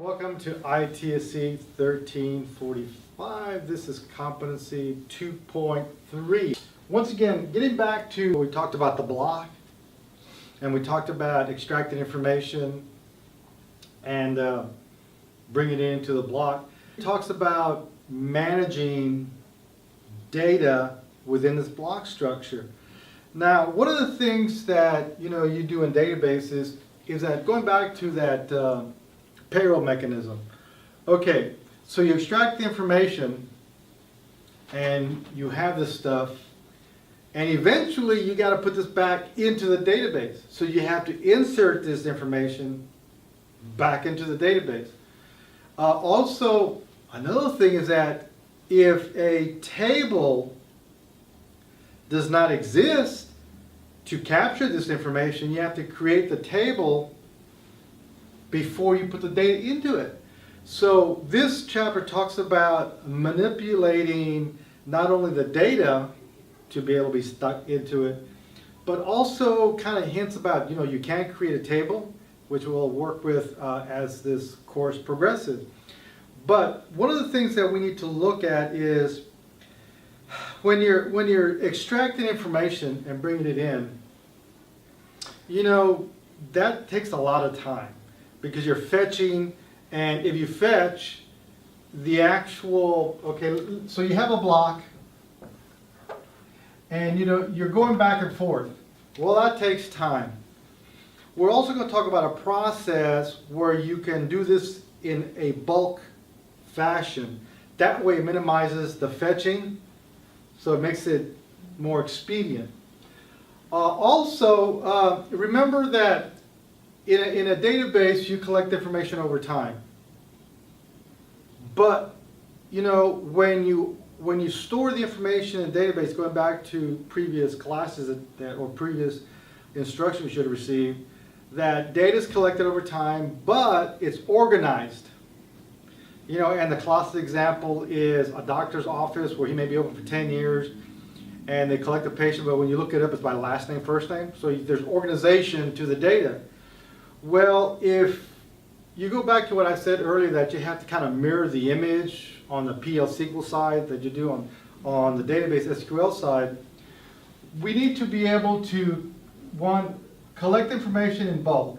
Welcome to ITSE 1345. This is Competency 2.3. Once again, getting back to, we talked about the block, and we talked about extracting information and bringing it into the block. It talks about managing data within this block structure. Now, one of the things that you do in databases is that going back to that payroll mechanism. Okay, so you extract the information and you have this stuff, and eventually you got to put this back into the database. So you have to insert this information back into the database. Also, another thing is that if a table does not exist to capture this information, you have to create the table before you put the data into it. So this chapter talks about manipulating not only the data to be able to be stuck into it, but also kind of hints about, you can create a table, which we'll work with as this course progresses. But one of the things that we need to look at is when you're extracting information and bringing it in, that takes a lot of time, because you're fetching, and if you fetch the actual, okay, so you have a block, and you're going back and forth. Well, that takes time. We're also going to talk about a process where you can do this in a bulk fashion. That way it minimizes the fetching, so it makes it more expedient. Also, remember that in a database, you collect information over time. But, when you store the information in a database, going back to previous classes or previous instruction we should have received, that data is collected over time, but it's organized. And the classic example is a doctor's office where he may be open for 10 years, and they collect a patient, but when you look it up, it's by last name, first name. So there's organization to the data. Well, if you go back to what I said earlier, that you have to kind of mirror the image on the PL SQL side that you do on the database SQL side, we need to be able to, one, collect information in bulk,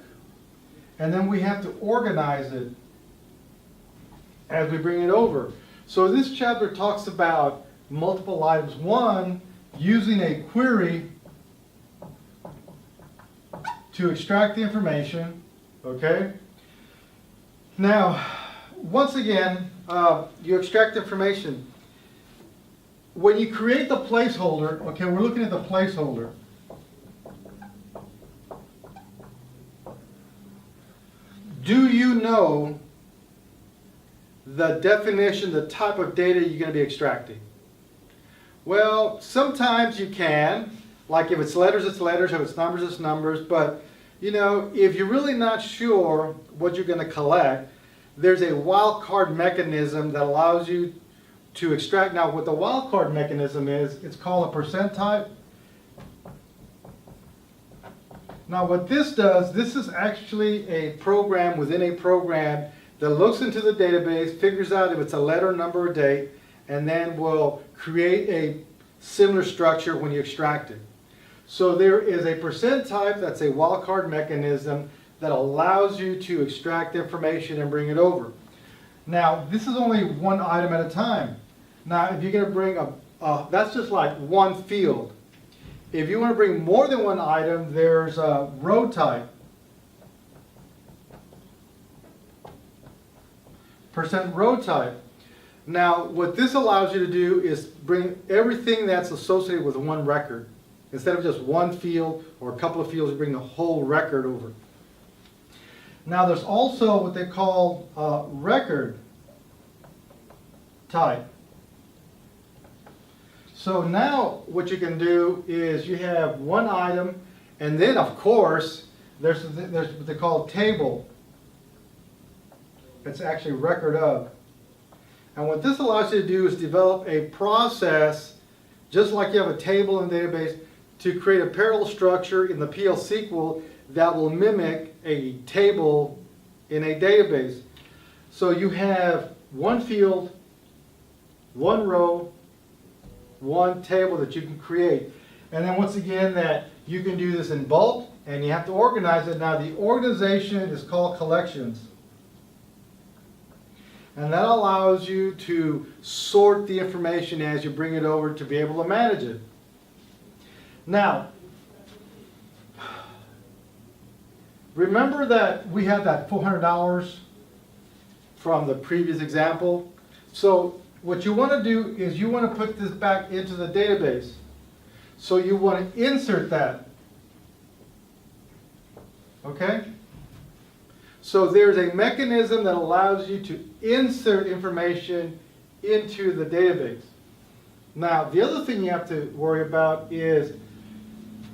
and then we have to organize it as we bring it over. So this chapter talks about multiple items. One, using a query to extract the information, okay? Now, once again, you extract information. When you create the placeholder, okay, we're looking at the placeholder. Do you know the definition, the type of data you're going to be extracting? Well, sometimes you can. Like if it's letters, it's letters. If it's numbers, it's numbers. But, if you're really not sure what you're going to collect, there's a wildcard mechanism that allows you to extract. Now, what the wildcard mechanism is, it's called a percent type. Now, what this does, this is actually a program within a program that looks into the database, figures out if it's a letter, number, or date, and then will create a similar structure when you extract it. So there is a percent type that's a wildcard mechanism that allows you to extract information and bring it over. Now, this is only one item at a time. Now, if you're going to bring that's just like one field. If you want to bring more than one item, there's a row type. Percent row type. Now, what this allows you to do is bring everything that's associated with one record. Instead of just one field or a couple of fields, you bring the whole record over. Now, there's also what they call record type. So now what you can do is you have one item, and then of course there's what they call table. It's actually record of. And what this allows you to do is develop a process, just like you have a table in the database, to create a parallel structure in the PL SQL that will mimic a table in a database. So you have one field, one row, one table that you can create. And then once again, that you can do this in bulk, and you have to organize it. Now the organization is called collections. And that allows you to sort the information as you bring it over to be able to manage it. Now, remember that we had that $400 from the previous example. So what you want to do is you want to put this back into the database. So you want to insert that. Okay? So there's a mechanism that allows you to insert information into the database. Now, the other thing you have to worry about is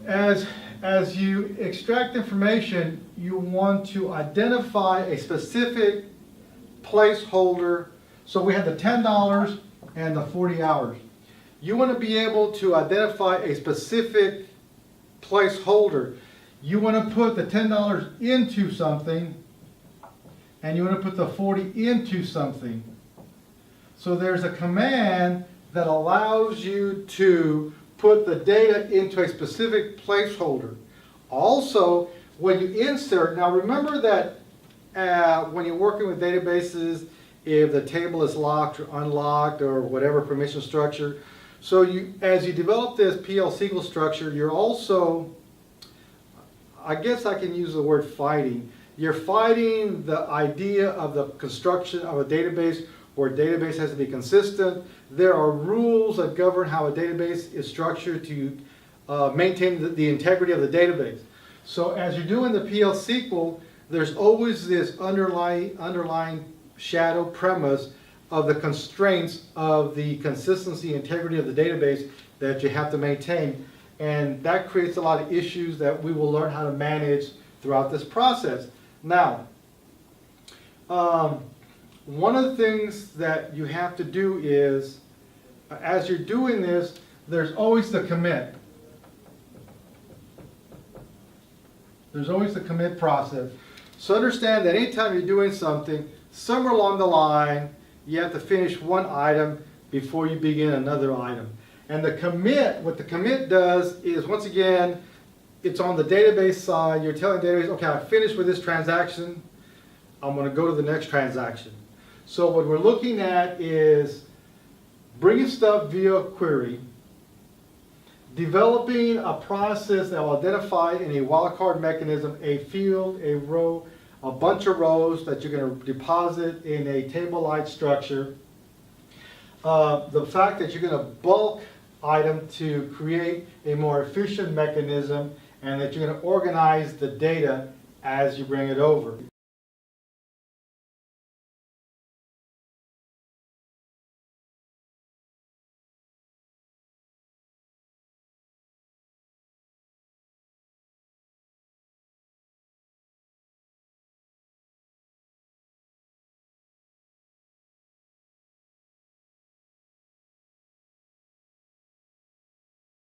as you extract information, you want to identify a specific placeholder. So we had the $10 and the 40 hours. You want to be able to identify a specific placeholder. You want to put the $10 into something, and you want to put the 40 into something. So there's a command that allows you to put the data into a specific placeholder. Also, when you insert, now remember that when you're working with databases, if the table is locked or unlocked or whatever permission structure, so as you develop this PL SQL structure, you're also, I guess I can use the word fighting. You're fighting the idea of the construction of a database where a database has to be consistent. There are rules that govern how a database is structured to maintain the integrity of the database. So as you're doing the PL SQL, there's always this underlying shadow premise of the constraints of the consistency and integrity of the database that you have to maintain. And that creates a lot of issues that we will learn how to manage throughout this process. Now, one of the things that you have to do is, as you're doing this, there's always the commit. There's always the commit process. So understand that anytime you're doing something, somewhere along the line, you have to finish one item before you begin another item. And the commit, what the commit does is, once again, it's on the database side. You're telling the database, okay, I finished with this transaction. I'm going to go to the next transaction. So what we're looking at is bringing stuff via query, developing a process that will identify in a wildcard mechanism a field, a row, a bunch of rows that you're going to deposit in a table-like structure. The fact that you're going to bulk item to create a more efficient mechanism, and that you're going to organize the data as you bring it over.